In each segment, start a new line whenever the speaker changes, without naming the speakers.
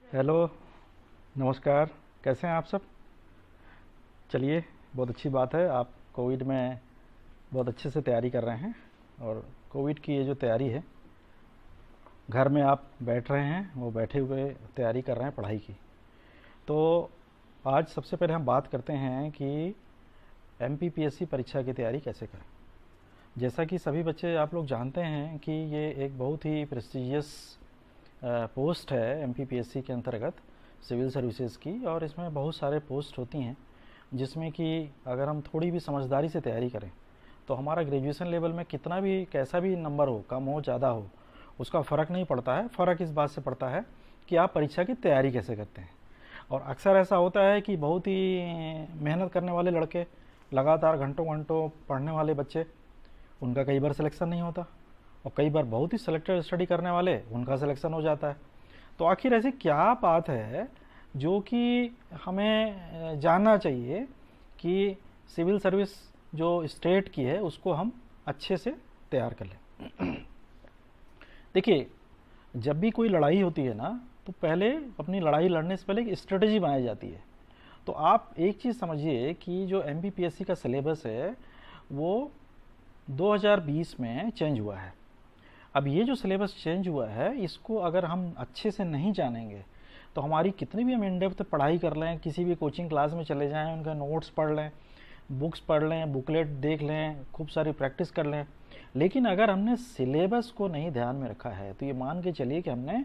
Hello, नमस्कार। कैसे हैं आप सब? चलिए, बहुत अच्छी बात है, आप कोविड में बहुत अच्छे से तैयारी कर रहे हैं। और कोविड की ये जो तैयारी है, घर में आप बैठ रहे हैं, वो बैठे हुए तैयारी कर रहे हैं पढ़ाई की। तो आज सबसे पहले हम बात करते हैं कि एमपीपीएससी परीक्षा की तैयारी कैसे करें। जैसा कि सभी बच्चे आप लोग जानते हैं कि ये एक बहुत ही प्रेस्टिजियस पोस्ट है एमपीपीएससी के अंतर्गत, सिविल सर्विसेज की। और इसमें बहुत सारे पोस्ट होती हैं जिसमें कि अगर हम थोड़ी भी समझदारी से तैयारी करें तो हमारा ग्रेजुएशन लेवल में कितना भी कैसा भी नंबर हो, कम हो ज़्यादा हो, उसका फ़र्क नहीं पड़ता है। फ़र्क इस बात से पड़ता है कि आप परीक्षा की तैयारी कैसे करते हैं। और अक्सर ऐसा होता है कि बहुत ही मेहनत करने वाले लड़के, लगातार घंटों घंटों पढ़ने वाले बच्चे, उनका कई बार सिलेक्शन नहीं होता। और कई बार बहुत ही सिलेक्टेड स्टडी करने वाले, उनका सिलेक्शन हो जाता है। तो आखिर ऐसी क्या बात है जो कि हमें जानना चाहिए कि सिविल सर्विस जो स्टेट की है उसको हम अच्छे से तैयार कर लें। देखिए, जब भी कोई लड़ाई होती है ना, तो पहले अपनी लड़ाई लड़ने से पहले एक स्ट्रेटजी बनाई जाती है। तो आप एक चीज़ समझिए कि जो एमपीपीएससी का सिलेबस है वो 2020 में चेंज हुआ है। अब ये जो सिलेबस चेंज हुआ है, इसको अगर हम अच्छे से नहीं जानेंगे तो हमारी कितनी भी हम इन डेप्थ पढ़ाई कर लें, किसी भी कोचिंग क्लास में चले जाएं, उनका नोट्स पढ़ लें, बुक्स पढ़ लें, बुकलेट देख लें, खूब सारी प्रैक्टिस कर लें, लेकिन अगर हमने सिलेबस को नहीं ध्यान में रखा है तो ये मान के चलिए कि हमने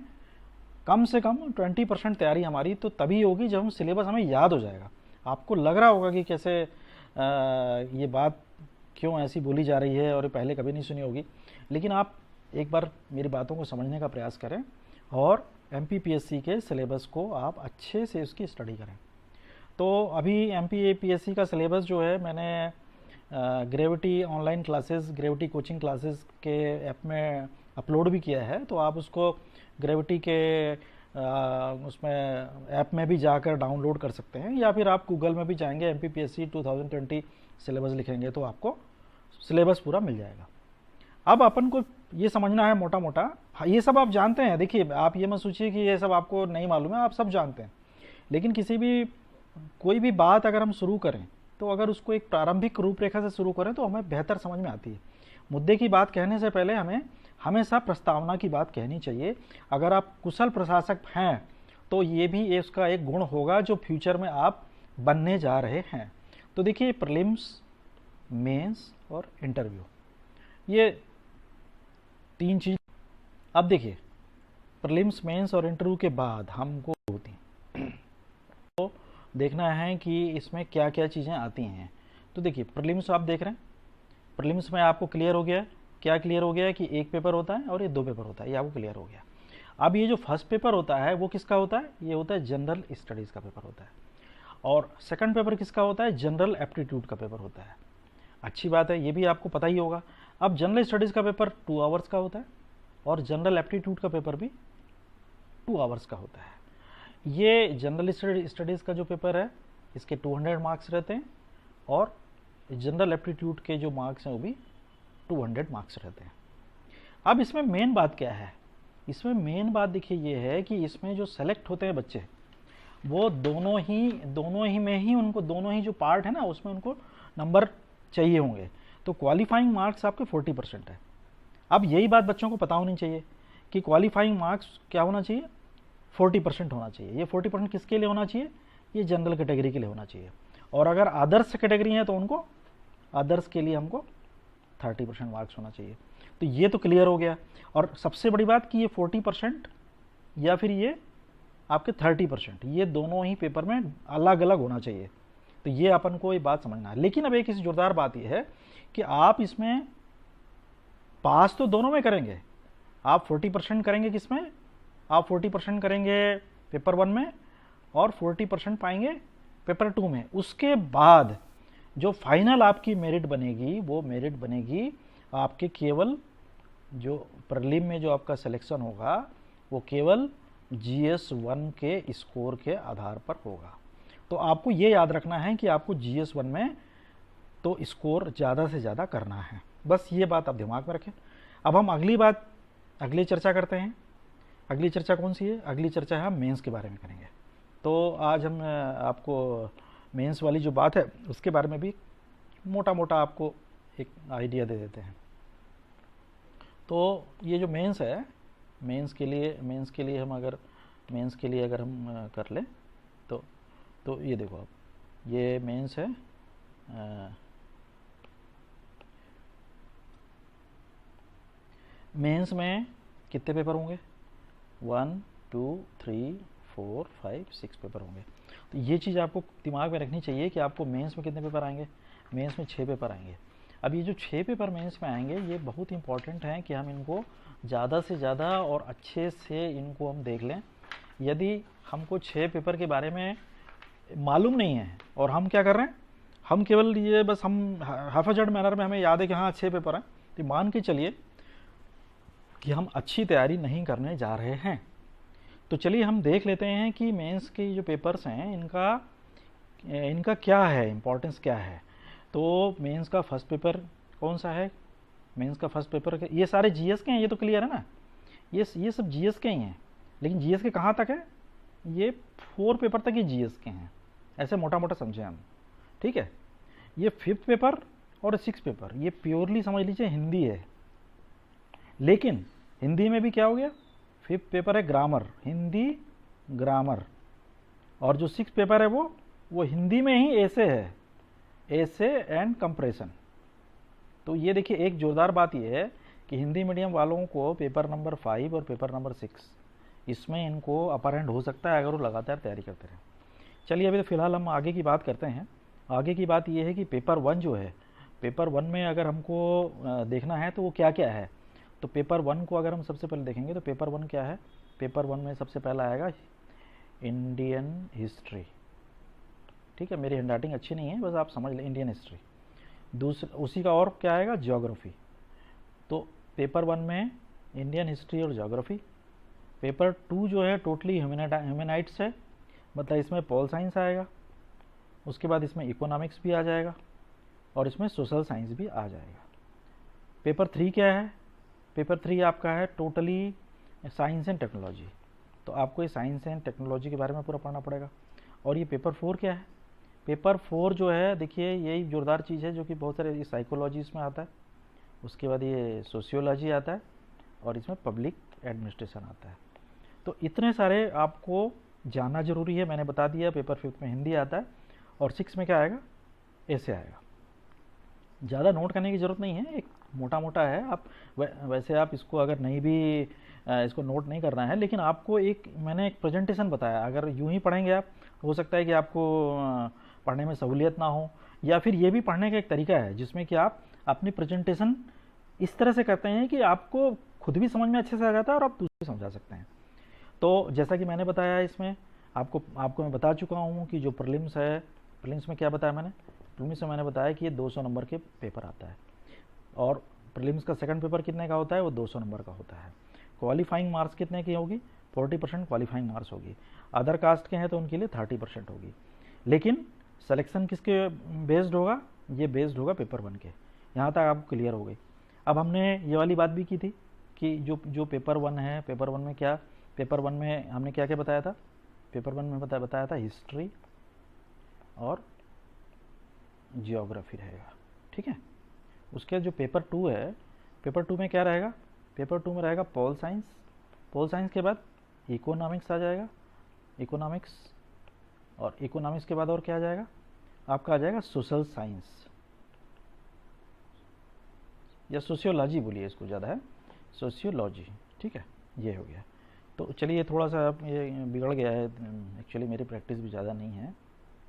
कम से कम 20% तैयारी हमारी तो तभी होगी जब हम सिलेबस हमें याद हो जाएगा। आपको लग रहा होगा कि कैसे ये बात क्यों ऐसी बोली जा रही है और ये पहले कभी नहीं सुनी होगी, लेकिन आप एक बार मेरी बातों को समझने का प्रयास करें और एमपीपीएससी के सिलेबस को आप अच्छे से उसकी स्टडी करें। तो अभी एमपीपीएससी का सिलेबस जो है, मैंने gravity online classes, gravity coaching classes के ऐप में अपलोड भी किया है। तो आप उसको ग्रेविटी के उसमें ऐप में भी जाकर डाउनलोड कर सकते हैं, या फिर आप गूगल में भी जाएंगे, एमपीपीएससी 2020 सिलेबस लिखेंगे तो आपको सिलेबस पूरा मिल जाएगा। अब अपन को ये समझना है मोटा मोटा, ये सब आप जानते हैं। देखिए, आप ये मत सोचिए कि ये सब आपको नहीं मालूम है, आप सब जानते हैं। लेकिन किसी भी कोई भी बात अगर हम शुरू करें तो अगर उसको एक प्रारंभिक रूपरेखा से शुरू करें तो हमें बेहतर समझ में आती है। मुद्दे की बात कहने से पहले हमें हमेशा प्रस्तावना की बात कहनी चाहिए। अगर आप कुशल प्रशासक हैं तो ये भी उसका एक गुण होगा जो फ्यूचर में आप बनने जा रहे हैं। तो देखिए, प्रीलिम्स, मेंस और इंटरव्यू, ये तीन चीज। अब देखिए, प्रीलिम्स, मेंस और इंटरव्यू के बाद हमको होती हैं तो देखना है कि इसमें क्या क्या चीज़ें आती हैं। तो देखिए, प्रीलिम्स आप देख रहे हैं, प्रीलिम्स में आपको क्लियर हो गया है, क्या क्लियर हो गया है कि एक पेपर होता है और ये दो पेपर होता है, ये आपको क्लियर हो गया। अब ये जो फर्स्ट पेपर होता है वो किसका होता है? ये होता है जनरल स्टडीज़ का पेपर होता है। और सेकंड पेपर किसका होता है? जनरल एप्टीट्यूड का पेपर होता है। अच्छी बात है, ये भी आपको पता ही होगा। अब जनरल स्टडीज़ का पेपर 2 आवर्स का होता है और जनरल एप्टीट्यूड का पेपर भी 2 आवर्स का होता है। ये जनरल स्टडीज़ का जो पेपर है, इसके 200 मार्क्स रहते हैं और जनरल एप्टीट्यूड के जो मार्क्स हैं वो भी 200 मार्क्स रहते हैं। अब इसमें मेन बात क्या है? इसमें मेन बात देखिए ये है कि इसमें जो सेलेक्ट होते हैं बच्चे, वो दोनों ही में ही उनको, दोनों ही जो पार्ट है ना उसमें उनको नंबर चाहिए होंगे। तो क्वालिफाइंग मार्क्स आपके 40% है। अब यही बात बच्चों को पता होनी चाहिए कि क्वालिफाइंग मार्क्स क्या होना चाहिए? 40% होना चाहिए। ये 40% किसके लिए होना चाहिए? ये जनरल कैटेगरी के लिए होना चाहिए। और अगर अदर्स कैटेगरी है तो उनको, अदर्स के लिए हमको 30% मार्क्स होना चाहिए। तो ये तो क्लियर हो गया। और सबसे बड़ी बात कि ये 40% या फिर ये आपके 30%, ये दोनों ही पेपर में अलग अलग होना चाहिए। तो ये अपन को ये बात समझना है। लेकिन अब एक इस जोरदार बात ये है कि आप इसमें पास तो दोनों में करेंगे। आप 40% करेंगे किसमें? आप 40% करेंगे पेपर 1 में और 40% पाएंगे पेपर 2 में। उसके बाद जो फाइनल आपकी मेरिट बनेगी, वो मेरिट बनेगी आपके केवल जो प्रीलिम में जो आपका सिलेक्शन होगा वो केवल GS1 के स्कोर के आधार पर होगा। तो आपको ये याद रखना है कि आपको GS1 में तो स्कोर ज़्यादा से ज़्यादा करना है। बस ये बात आप दिमाग में रखें। अब हम अगली चर्चा करते हैं। अगली चर्चा कौन सी है? अगली चर्चा है हम मेंस के बारे में करेंगे। तो आज हम आपको मेंस वाली जो बात है उसके बारे में भी मोटा मोटा आपको एक आइडिया दे देते हैं। तो ये जो मेंस है, मेंस के लिए हम अगर हम कर लें तो ये देखो आप, ये मेंस है। मेंस में कितने पेपर होंगे? 1 2 3 4 5 6 पेपर होंगे। तो ये चीज़ आपको दिमाग में रखनी चाहिए कि आपको मेंस में कितने पेपर आएंगे। मेंस में 6 पेपर आएंगे। अब ये जो 6 पेपर मेंस में आएंगे ये बहुत इंपॉर्टेंट हैं कि हम इनको ज़्यादा से ज़्यादा और अच्छे से इनको हम देख लें। यदि हमको 6 पेपर के बारे में मालूम नहीं है और हम क्या कर रहे हैं, हम केवल ये बस हम हाफाजड मैनर में हमें याद है कि हाँ 6 पेपर हैं, तो मान के चलिए कि हम अच्छी तैयारी नहीं करने जा रहे हैं। तो चलिए हम देख लेते हैं कि मेंस के जो पेपर्स हैं इनका क्या है, इम्पोर्टेंस क्या है। तो मेंस का फर्स्ट पेपर कौन सा है? मेंस का फर्स्ट पेपर ये सारे जीएस के हैं, ये तो क्लियर है ना। ये सब जीएस के ही हैं, लेकिन जीएस के कहाँ तक है? ये 4 पेपर तक ही जीएस के हैं, ऐसे मोटा मोटा समझे हम, ठीक है। ये 5th पेपर और 6th पेपर ये प्योरली समझ लीजिए हिंदी है। लेकिन हिंदी में भी क्या हो गया, 5th पेपर है ग्रामर, हिंदी ग्रामर, और जो 6th पेपर है वो हिंदी में ही ऐसे है, ऐसे एंड कंप्रेशन। तो ये देखिए एक जोरदार बात ये है कि हिंदी मीडियम वालों को पेपर नंबर 5 और पेपर नंबर 6 इसमें इनको अपर हैंड हो सकता है अगर वो लगातार तैयारी करते रहें। चलिए अभी तो फिलहाल हम आगे की बात करते हैं। आगे की बात ये है कि पेपर 1 जो है, पेपर 1 में अगर हमको देखना है तो वो क्या क्या है। तो पेपर 1 को अगर हम सबसे पहले देखेंगे तो पेपर 1 क्या है? पेपर 1 में सबसे पहला आएगा इंडियन हिस्ट्री, ठीक है। मेरी हैंडराइटिंग अच्छी नहीं है, बस आप समझ लें, इंडियन हिस्ट्री। दूसरा उसी का और क्या आएगा, ज्योग्राफी। तो पेपर 1 में इंडियन हिस्ट्री और ज्योग्राफी। पेपर 2 जो है टोटली ह्यूमैनाइट्स है, मतलब इसमें पॉल साइंस आएगा, उसके बाद इसमें इकोनॉमिक्स भी आ जाएगा और इसमें सोशल साइंस भी आ जाएगा। पेपर 3 क्या है? पेपर 3 आपका है टोटली साइंस एंड टेक्नोलॉजी। तो आपको ये साइंस एंड टेक्नोलॉजी के बारे में पूरा पढ़ना पड़ेगा। और ये पेपर 4 क्या है? पेपर 4 जो है देखिए यही जोरदार चीज़ है जो कि बहुत सारे साइकोलॉजी इसमें आता है, उसके बाद ये सोशियोलॉजी आता है और इसमें पब्लिक एडमिनिस्ट्रेशन आता है। तो इतने सारे आपको जानना जरूरी है। मैंने बता दिया पेपर 5 में हिंदी आता है और 6 में क्या आएगा, ऐसे आएगा। ज़्यादा नोट करने की ज़रूरत नहीं है, एक मोटा मोटा है। आप वैसे आप इसको अगर नहीं भी इसको नोट नहीं करना है, लेकिन आपको मैंने एक प्रेजेंटेशन बताया, अगर यूं ही पढ़ेंगे आप हो सकता है कि आपको पढ़ने में सहूलियत ना हो, या फिर ये भी पढ़ने का एक तरीका है जिसमें कि आप अपनी प्रेजेंटेशन इस तरह से करते हैं कि आपको खुद भी समझ में अच्छे से आ जाता है और आप दूसरे समझा सकते हैं। तो जैसा कि मैंने बताया इसमें आपको मैं बता चुका हूँ कि जो प्रीलिम्स है, प्रीलिम्स में क्या बताया मैंने, प्रीलिम्स में मैंने बताया कि ये 200 नंबर के पेपर आता है और प्रीलिम्स का सेकंड पेपर कितने का होता है, वो 200 नंबर का होता है। क्वालिफाइंग मार्क्स कितने की होगी? 40% क्वालिफाइंग मार्क्स होगी। अदर कास्ट के हैं तो उनके लिए 30% होगी। लेकिन सिलेक्शन किसके बेस्ड होगा? ये बेस्ड होगा पेपर 1 के। यहाँ तक आपको क्लियर हो गई। अब हमने ये वाली बात भी की थी कि जो पेपर 1 है, पेपर 1 में क्या, पेपर 1 में हमने क्या क्या बताया था? पेपर 1 में बताया था हिस्ट्री और जियोग्राफी रहेगा, ठीक है। उसके जो पेपर 2 है, पेपर 2 में क्या रहेगा? पेपर 2 में रहेगा पॉल साइंस। पॉल साइंस के बाद इकोनॉमिक्स आ जाएगा, इकोनॉमिक्स, और इकोनॉमिक्स के बाद और क्या आ जाएगा? आपका आ जाएगा सोशल साइंस या सोशियोलॉजी, बोलिए इसको, ज़्यादा है सोशियोलॉजी, ठीक है। ये हो गया। तो चलिए थोड़ा सा ये बिगड़ गया है, एक्चुअली मेरी प्रैक्टिस भी ज़्यादा नहीं है।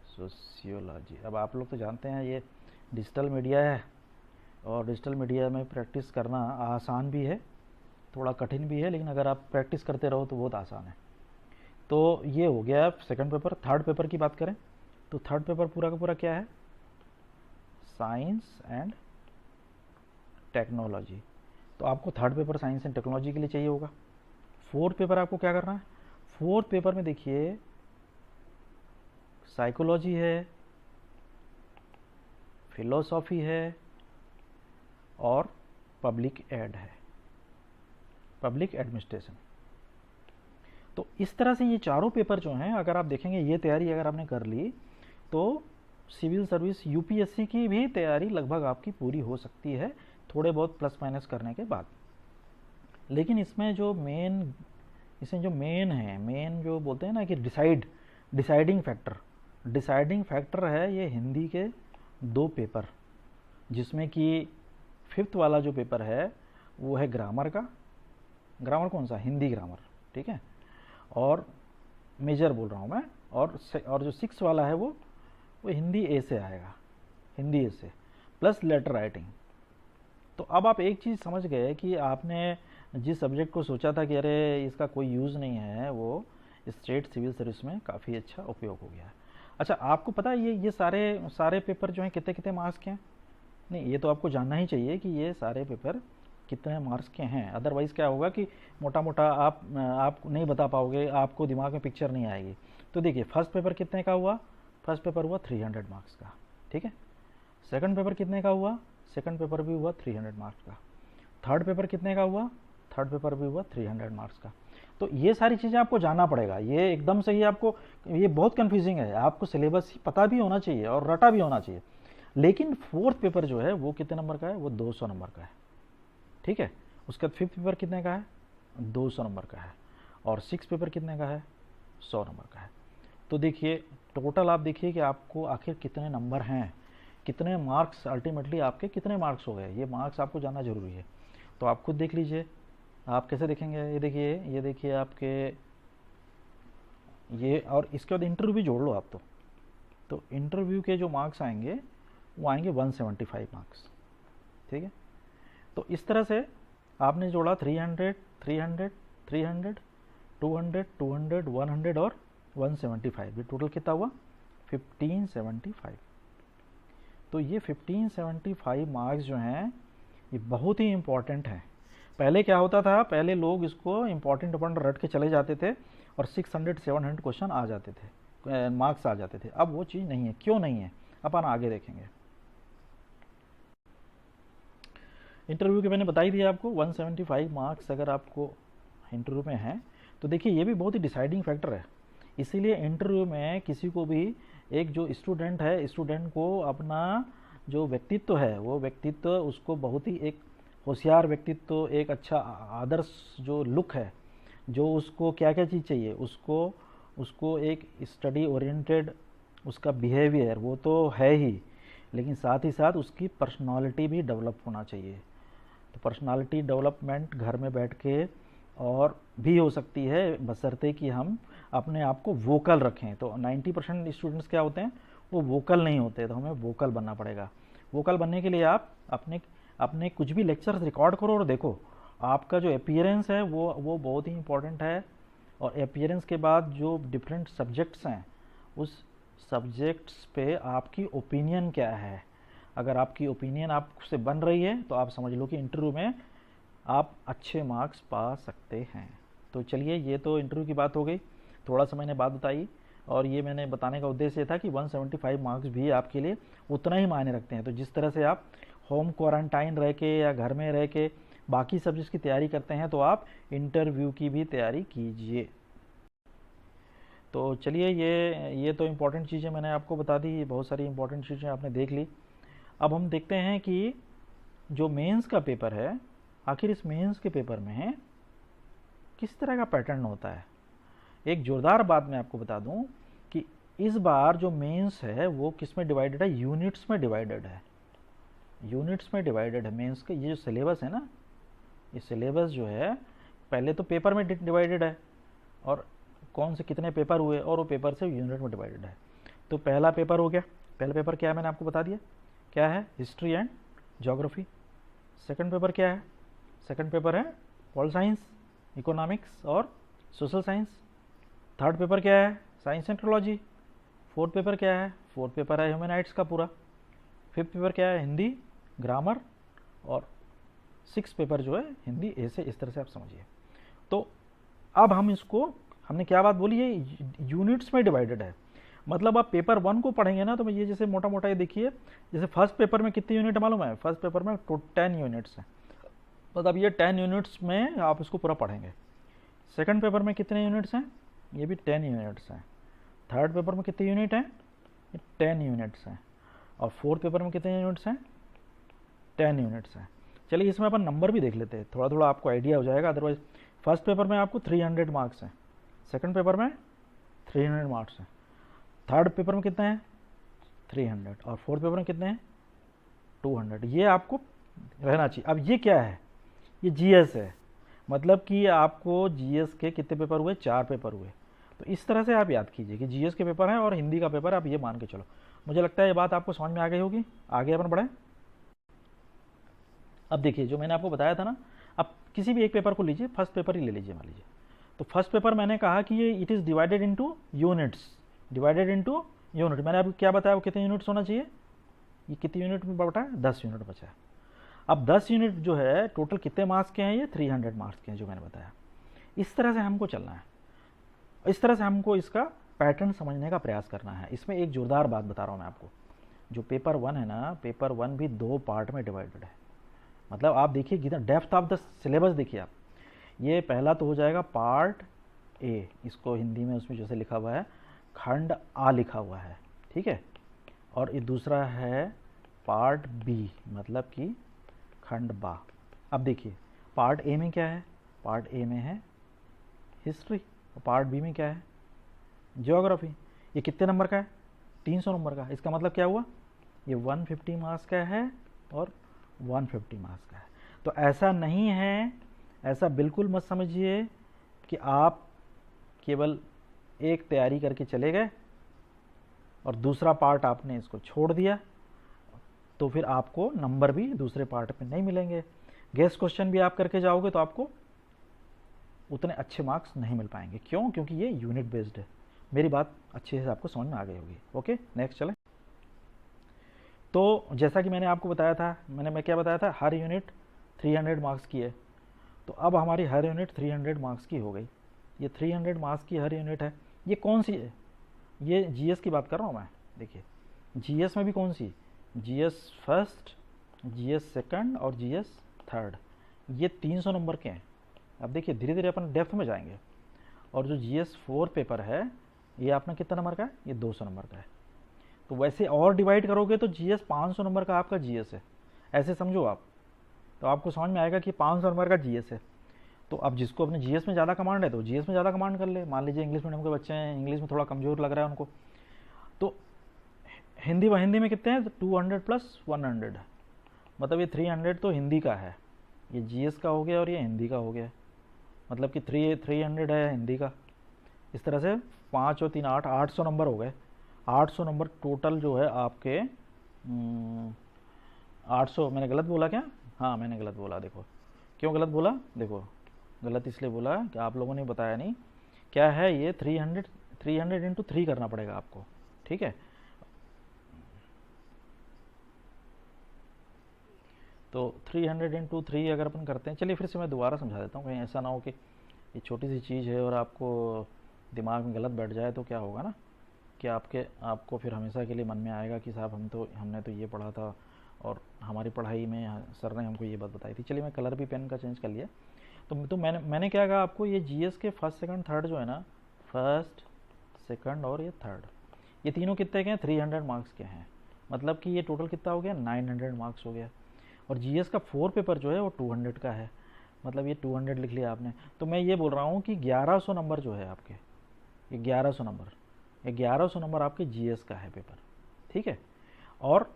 सोशियोलॉजी, अब आप लोग तो जानते हैं ये डिजिटल मीडिया है और डिजिटल मीडिया में प्रैक्टिस करना आसान भी है, थोड़ा कठिन भी है, लेकिन अगर आप प्रैक्टिस करते रहो तो बहुत आसान है। तो ये हो गया सेकंड पेपर। थर्ड पेपर की बात करें तो थर्ड पेपर पूरा का पूरा क्या है? Science and technology. तो आपको third paper science and technology के लिए चाहिए होगा। फोर्थ पेपर आपको क्या करना है? फोर्थ पेपर में देखिए साइकोलॉजी है, फिलोसॉफी है और पब्लिक एड है, पब्लिक एडमिनिस्ट्रेशन। इस तरह से ये चारों पेपर जो हैं, अगर आप देखेंगे ये तैयारी अगर आपने कर ली तो सिविल सर्विस यूपीएससी की भी तैयारी लगभग आपकी पूरी हो सकती है, थोड़े बहुत प्लस माइनस करने के बाद। लेकिन इसमें जो मेन है, मेन जो बोलते हैं ना कि डिसाइडिंग फैक्टर है ये हिंदी के 2 पेपर, जिसमें कि 5th वाला जो पेपर है वो है ग्रामर का। ग्रामर कौन सा? हिंदी ग्रामर, ठीक है, और मेजर बोल रहा हूँ मैं। और जो 6 वाला है वो हिंदी ए से आएगा, हिंदी ए से प्लस लेटर राइटिंग। तो अब आप एक चीज़ समझ गए कि आपने जिस सब्जेक्ट को सोचा था कि अरे इसका कोई यूज़ नहीं है, वो स्टेट सिविल सर्विस में काफ़ी अच्छा उपयोग हो गया है। अच्छा, आपको पता है ये सारे पेपर जो हैं कितने कितने मार्क्स के हैं? नहीं, ये तो आपको जानना ही चाहिए कि ये सारे पेपर कितने मार्क्स के हैं। अदरवाइज़ क्या होगा कि मोटा मोटा आप नहीं बता पाओगे, आपको दिमाग में पिक्चर नहीं आएगी। तो देखिए, फर्स्ट पेपर कितने का हुआ? फर्स्ट पेपर हुआ 300 मार्क्स का, ठीक है। सेकंड पेपर कितने का हुआ? सेकंड पेपर भी हुआ 300 मार्क्स का। थर्ड पेपर कितने का हुआ? थर्ड पेपर भी हुआ 300 मार्क्स का। तो ये सारी चीज़ें आपको जानना पड़ेगा। ये एकदम से ही आपको, ये बहुत कन्फ्यूजिंग है, आपको सिलेबस पता भी होना चाहिए और रटा भी होना चाहिए। लेकिन फोर्थ पेपर जो है वो कितने नंबर का है? वो 200 नंबर का है, ठीक है। उसके बाद 5th पेपर कितने का है? 200 नंबर का है। और 6th पेपर कितने का है? 100 नंबर का है। तो देखिए, टोटल आप देखिए कि आपको आखिर कितने नंबर हैं, कितने मार्क्स, अल्टीमेटली आपके कितने मार्क्स हो गए। ये मार्क्स आपको जानना जरूरी है। तो आप खुद देख लीजिए, आप कैसे देखेंगे। ये देखिए आपके ये, और इसके बाद इंटरव्यू भी जोड़ लो आप। तो इंटरव्यू के जो मार्क्स आएंगे वो आएंगे 175 मार्क्स, ठीक है। तो इस तरह से आपने जोड़ा 300, 300, 300, 200, 200, 100 और 175। ये टोटल कितना हुआ? 1575। तो ये 1575 मार्क्स जो हैं ये बहुत ही इम्पॉर्टेंट हैं। पहले क्या होता था, पहले लोग इसको इम्पॉर्टेंट रट के चले जाते थे और 600 700 क्वेश्चन आ जाते थे, मार्क्स आ जाते थे। अब वो चीज़ नहीं है। क्यों नहीं है, अपन आगे देखेंगे। इंटरव्यू के मैंने बता ही दिया आपको, 175 मार्क्स अगर आपको इंटरव्यू में हैं तो देखिए ये भी बहुत ही डिसाइडिंग फैक्टर है। इसीलिए इंटरव्यू में किसी को भी, एक जो स्टूडेंट है, स्टूडेंट को अपना जो व्यक्तित्व है वो व्यक्तित्व उसको बहुत ही एक होशियार व्यक्तित्व, एक अच्छा आदर्श जो लुक है, जो उसको क्या क्या चीज़ चाहिए, उसको एक स्टडी ओरिएंटेड उसका बिहेवियर वो तो है ही, लेकिन साथ ही साथ उसकी पर्सनालिटी भी डेवलप होना चाहिए। तो पर्सनालिटी डेवलपमेंट घर में बैठ के और भी हो सकती है, बशर्ते कि हम अपने आप को वोकल रखें। तो 90% स्टूडेंट्स क्या होते हैं, वो वोकल नहीं होते। तो हमें वोकल बनना पड़ेगा। वोकल बनने के लिए आप अपने कुछ भी लेक्चर्स रिकॉर्ड करो और देखो आपका जो अपीयरेंस है वो बहुत ही इंपॉर्टेंट है। और अपीयरेंस के बाद जो डिफरेंट सब्जेक्ट्स हैं, उस सब्जेक्ट्स पे आपकी ओपिनियन क्या है। अगर आपकी ओपिनियन आपसे बन रही है तो आप समझ लो कि इंटरव्यू में आप अच्छे मार्क्स पा सकते हैं। तो चलिए, ये तो इंटरव्यू की बात हो गई, थोड़ा सा मैंने बात बताई। और ये मैंने बताने का उद्देश्य ये था कि 175 मार्क्स भी आपके लिए उतना ही मायने रखते हैं। तो जिस तरह से आप होम क्वारंटाइन रह के या घर में रह के बाकी सब्जेक्ट्स की तैयारी करते हैं, तो आप इंटरव्यू की भी तैयारी कीजिए। तो चलिए, ये तो इम्पोर्टेंट चीज़ें मैंने आपको बता दी, बहुत सारी इम्पोर्टेंट चीज़ें आपने देख ली। अब हम देखते हैं कि जो मेंस का पेपर है, आखिर इस मेंस के पेपर में किस तरह का पैटर्न होता है। एक जोरदार बात मैं आपको बता दूं कि इस बार जो मेंस है वो किस में डिवाइडेड है? यूनिट्स में डिवाइडेड है। यूनिट्स में डिवाइडेड है मेंस का। ये जो सिलेबस है ना, ये सिलेबस जो है पहले तो पेपर में डिवाइडेड है, और कौन से कितने पेपर हुए और वो पेपर से यूनिट में डिवाइडेड है। तो पहला पेपर हो गया। पहला पेपर क्या है मैंने आपको बता दिया, क्या है? History and geography. Second paper क्या है? सेकंड पेपर है पॉल साइंस, इकोनॉमिक्स और सोशल साइंस। थर्ड पेपर क्या है? Science and technology. Fourth paper क्या है? फोर्थ पेपर है ह्यूमैनिटीज का पूरा। फिफ्थ पेपर क्या है? हिंदी, ग्रामर। और सिक्स पेपर जो है हिंदी ए से। इस तरह से आप समझिए। तो अब हमने क्या बात बोली है? यूनिट्स में डिवाइडेड है। मतलब आप पेपर 1 को पढ़ेंगे ना, तो ये जैसे मोटा मोटा ये देखिए, जैसे फर्स्ट पेपर में कितने यूनिट मालूम है? फर्स्ट पेपर में 10 यूनिट्स हैं। मतलब ये 10 यूनिट्स में आप इसको पूरा पढ़ेंगे। सेकंड पेपर में कितने यूनिट्स हैं? ये भी 10 यूनिट्स हैं। थर्ड पेपर में कितने यूनिट हैं? 10 यूनिट्स हैं। और फोर्थ पेपर में कितने यूनिट्स हैं? 10 यूनिट्स हैं। चलिए इसमें अपन नंबर भी देख लेते हैं, थोड़ा थोड़ा आपको आइडिया हो जाएगा। अदरवाइज फर्स्ट पेपर में आपको 300 मार्क्स हैं, सेकंड पेपर में 300 मार्क्स हैं, थर्ड पेपर में कितने हैं? 300, और फोर्थ पेपर में कितने हैं? 200। ये आपको रहना चाहिए। अब ये क्या है? ये जीएस है, मतलब कि आपको जीएस के कितने पेपर हुए? 4 पेपर हुए। तो इस तरह से आप याद कीजिए कि जीएस के पेपर हैं और हिंदी का पेपर है, आप ये मान के चलो। मुझे लगता है ये बात आपको समझ में आ गई होगी। आगे अपन बढ़ें। अब देखिए जो मैंने आपको बताया था ना, अब किसी भी एक पेपर को लीजिए, फर्स्ट पेपर ही ले लीजिए मान लीजिए। तो फर्स्ट पेपर मैंने कहा कि ये it is divided into units, divided into unit. मैंने आपको क्या बताया, वो कितने यूनिट्स होना चाहिए? ये कितने यूनिट में बटा है? 10 यूनिट बचा है। अब 10 यूनिट जो है टोटल कितने मार्क्स के हैं? ये 300 मार्क्स के हैं जो मैंने बताया। इस तरह से हमको चलना है, इस तरह से हमको इसका पैटर्न समझने का प्रयास करना है। इसमें एक जोरदार बात बता रहा हूँ मैं आपको, जो पेपर 1 है ना, पेपर 1 भी 2 पार्ट में डिवाइडेड है। मतलब आप देखिए कितना डेप्थ ऑफ द सिलेबस देखिए आप। ये पहला तो हो जाएगा पार्ट ए, इसको हिंदी में उसमें जैसे लिखा हुआ है खंड आ लिखा हुआ है, ठीक है। और ये दूसरा है पार्ट बी, मतलब कि खंड बा। अब देखिए पार्ट ए में क्या है? पार्ट ए में है हिस्ट्री, और पार्ट बी में क्या है? ज्योग्राफी। ये कितने नंबर का है? 300 नंबर का। इसका मतलब क्या हुआ? ये 150 मार्क्स का है और 150 मार्क्स का है। तो ऐसा नहीं है, ऐसा बिल्कुल मत समझिए कि आप केवल एक तैयारी करके चले गए और दूसरा पार्ट आपने इसको छोड़ दिया, तो फिर आपको नंबर भी दूसरे पार्ट में नहीं मिलेंगे। गेस क्वेश्चन भी आप करके जाओगे तो आपको उतने अच्छे मार्क्स नहीं मिल पाएंगे। क्यों? क्योंकि ये यूनिट बेस्ड है। मेरी बात अच्छे से आपको समझ में आ गई होगी। ओके, नेक्स्ट चलें। तो जैसा कि मैंने आपको बताया था, मैं क्या बताया था? हर यूनिट 300 मार्क्स की है। तो अब हमारी हर यूनिट 300 मार्क्स की हो गई। ये 300 मार्क्स की हर यूनिट है। ये कौन सी है? ये जीएस की बात कर रहा हूँ मैं। देखिए जीएस में भी कौन सी? जीएस फर्स्ट, जीएस सेकंड और जीएस थर्ड। ये 300 नंबर के हैं। अब देखिए धीरे धीरे अपन डेप्थ में जाएंगे। और जो जीएस 4 पेपर है ये अपना कितना नंबर का है? ये 200 नंबर का है। तो वैसे और डिवाइड करोगे तो जीएस 500 नंबर का आपका जीएस है, ऐसे समझो आप। तो आपको समझ में आएगा कि 500 नंबर का जीएस है। तो अब जिसको अपने जीएस में ज़्यादा कमांड है तो जीएस में ज़्यादा कमांड कर ले। मान लीजिए इंग्लिश मीडियम के बच्चे हैं, इंग्लिश में थोड़ा कमज़ोर लग रहा है उनको, तो हिंदी में कितने हैं? 200 प्लस 100, मतलब ये 300 तो हिंदी का है। ये जीएस का हो गया और ये हिंदी का हो गया, मतलब कि 300 है हिंदी का। इस तरह से 5 और 3 8, 800 नंबर हो गए। 800 नंबर टोटल जो है आपके 800। मैंने गलत बोला क्या? हाँ मैंने गलत बोला। देखो क्यों गलत बोला? देखो गलत इसलिए बोला कि आप लोगों ने बताया नहीं। क्या है ये? 300 इंटू 3 करना पड़ेगा आपको, ठीक है। तो 300 इंटू 3 अगर अपन करते हैं, चलिए फिर से मैं दोबारा समझा देता हूँ, कहीं ऐसा ना हो कि ये छोटी सी चीज़ है और आपको दिमाग में गलत बैठ जाए तो क्या होगा ना, कि आपको फिर हमेशा के लिए मन में आएगा कि साहब हमने तो ये पढ़ा था और हमारी पढ़ाई में सर ने हमको ये बात बताई थी। चलिए मैं कलर भी पेन का चेंज कर लिया। तो मैंने क्या कहा आपको? ये जीएस के फर्स्ट सेकंड थर्ड जो है ना, फर्स्ट सेकंड और ये थर्ड, ये तीनों कितने के हैं? 300 मार्क्स के हैं। मतलब कि ये टोटल कितना हो गया? 900 मार्क्स हो गया। और जीएस का 4 पेपर जो है वो 200 का है, मतलब ये 200 लिख लिया आपने। तो मैं ये बोल रहा हूँ कि 1100 नंबर जो है आपके, ये 1100 नंबर आपके जीएस का है पेपर, ठीक है। और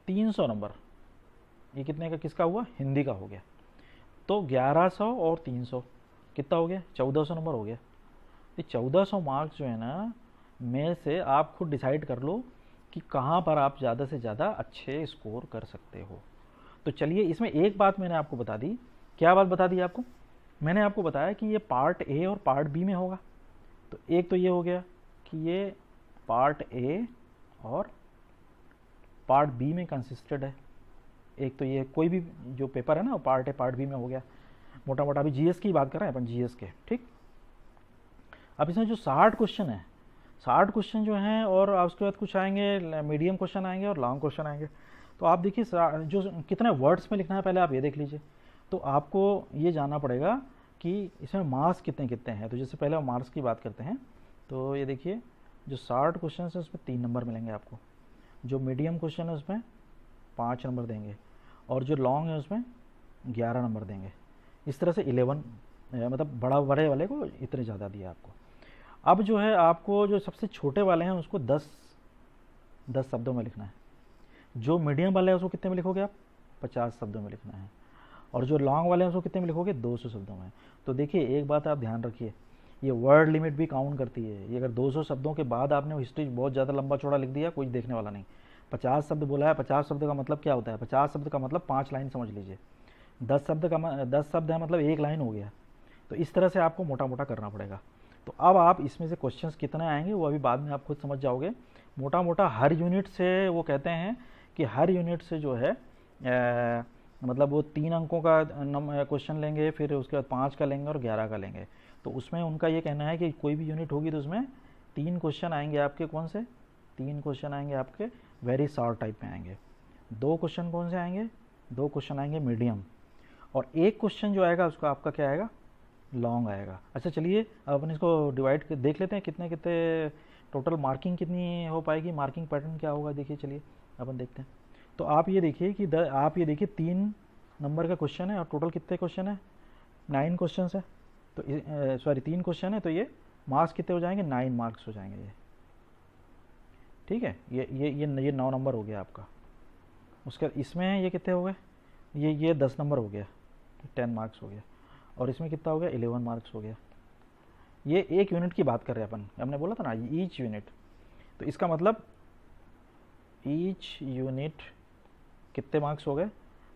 300 नंबर ये कितने का किसका हुआ? हिंदी का हो गया। तो 1100 और 300 कितना हो गया? 1400 नंबर हो गया। ये 1400 मार्क्स जो है ना, में से आप खुद डिसाइड कर लो कि कहाँ पर आप ज़्यादा से ज़्यादा अच्छे स्कोर कर सकते हो। तो चलिए इसमें एक बात मैंने आपको बता दी। क्या बात बता दी आपको? मैंने आपको बताया कि ये पार्ट ए और पार्ट बी में होगा। तो एक तो ये हो गया कि ये पार्ट ए और पार्ट बी में कंसिस्टेड है। एक तो ये कोई भी जो पेपर है ना, पार्ट ए पार्ट बी में हो गया। मोटा मोटा अभी जीएस की बात कर रहे हैं अपन, जीएस के, ठीक। अब इसमें जो 60 क्वेश्चन है, 60 क्वेश्चन जो हैं, और उसके बाद कुछ आएंगे मीडियम क्वेश्चन आएंगे और लॉन्ग क्वेश्चन आएंगे। तो आप देखिए जो कितने वर्ड्स में लिखना है पहले आप ये देख लीजिए। तो आपको ये जानना पड़ेगा कि इसमें मार्क्स कितने कितने हैं। तो जैसे पहले हम मार्क्स की बात करते हैं, तो ये देखिए जो 60 क्वेश्चन है उसमें 3 नंबर मिलेंगे आपको, जो मीडियम क्वेश्चन है उसमें 5 नंबर देंगे, और जो लॉन्ग है उसमें 11 नंबर देंगे। इस तरह से 11 मतलब बड़े वाले को इतने ज़्यादा दिया आपको। अब जो है आपको जो सबसे छोटे वाले हैं उसको 10 शब्दों में लिखना है। जो मीडियम वाले हैं उसको कितने में लिखोगे आप? 50 शब्दों में लिखना है। और जो लॉन्ग वाले हैं उसको कितने में लिखोगे? 200 शब्दों में। तो देखिए एक बात आप ध्यान रखिए, ये वर्ड लिमिट भी काउंट करती है। ये अगर 200 शब्दों के बाद आपने हिस्ट्री बहुत ज़्यादा लंबा चौड़ा लिख दिया, कोई देखने वाला नहीं। 50 शब्द बोला है, 50 शब्द का मतलब क्या होता है? 50 शब्द का मतलब 5 लाइन समझ लीजिए। 10 शब्द है मतलब 1 लाइन हो गया। तो इस तरह से आपको मोटा मोटा करना पड़ेगा। तो अब आप इसमें से क्वेश्चंस कितने आएंगे वो अभी बाद में आप खुद समझ जाओगे। मोटा मोटा हर यूनिट से वो कहते हैं कि हर यूनिट से जो है मतलब वो 3 अंकों का क्वेश्चन लेंगे, फिर उसके बाद 5 का लेंगे और 11 का लेंगे। तो उसमें उनका ये कहना है कि कोई भी यूनिट होगी तो उसमें 3 क्वेश्चन आएंगे आपके। कौन से 3 क्वेश्चन आएंगे आपके? वेरी शॉर्ट टाइप में आएंगे। 2 क्वेश्चन कौन से आएंगे? 2 क्वेश्चन आएंगे मीडियम, और 1 क्वेश्चन जो आएगा उसका आपका क्या आएगा? लॉन्ग आएगा। अच्छा चलिए अब अपन इसको डिवाइड कर देख लेते हैं कितने कितने टोटल मार्किंग कितनी हो पाएगी, मार्किंग पैटर्न क्या होगा। देखिए चलिए अपन देखते हैं। तो आप ये देखिए कि आप ये देखिए 3 नंबर का क्वेश्चन है और टोटल कितने क्वेश्चन है? 9 क्वेश्चन है। तो सॉरी 3 क्वेश्चन है, तो ये मार्क्स कितने हो जाएंगे? 9 मार्क्स हो जाएंगे ये। ठीक है, ये 9 नंबर हो गया आपका। उसके इसमें ये कितने हो गए? ये 10 नंबर हो गया, 10 मार्क्स हो गया। और इसमें कितना हो गया? 11 मार्क्स हो गया। ये एक यूनिट की बात कर रहे हैं अपन, हमने बोला था ना ईच यूनिट। तो इसका मतलब ईच यूनिट कितने मार्क्स हो गए?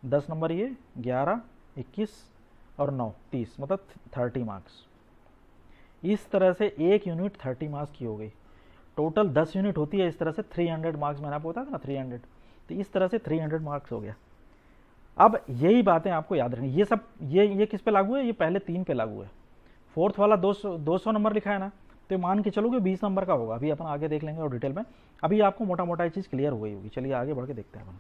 10 नंबर ये, 11, 21 और 9, 30, मतलब 30 मार्क्स। इस तरह से एक यूनिट 30 मार्क्स की हो गई। टोटल 10 यूनिट होती है इस तरह से 300 मार्क्स। मैंने आपको बताया था ना 300। तो इस तरह से 300 मार्क्स हो गया। अब यही बातें आपको याद रखनी। ये सब ये किस पे लागू है? ये पहले 3 पे लागू है। 4th वाला 200 नंबर लिखा है ना, तो मान के चलो कि 20 नंबर का होगा। अभी अपन आगे देख लेंगे और डिटेल में। अभी आपको मोटा मोटा ये चीज़ क्लियर हो गई होगी। चलिए आगे बढ़ के देखते हैं अपन।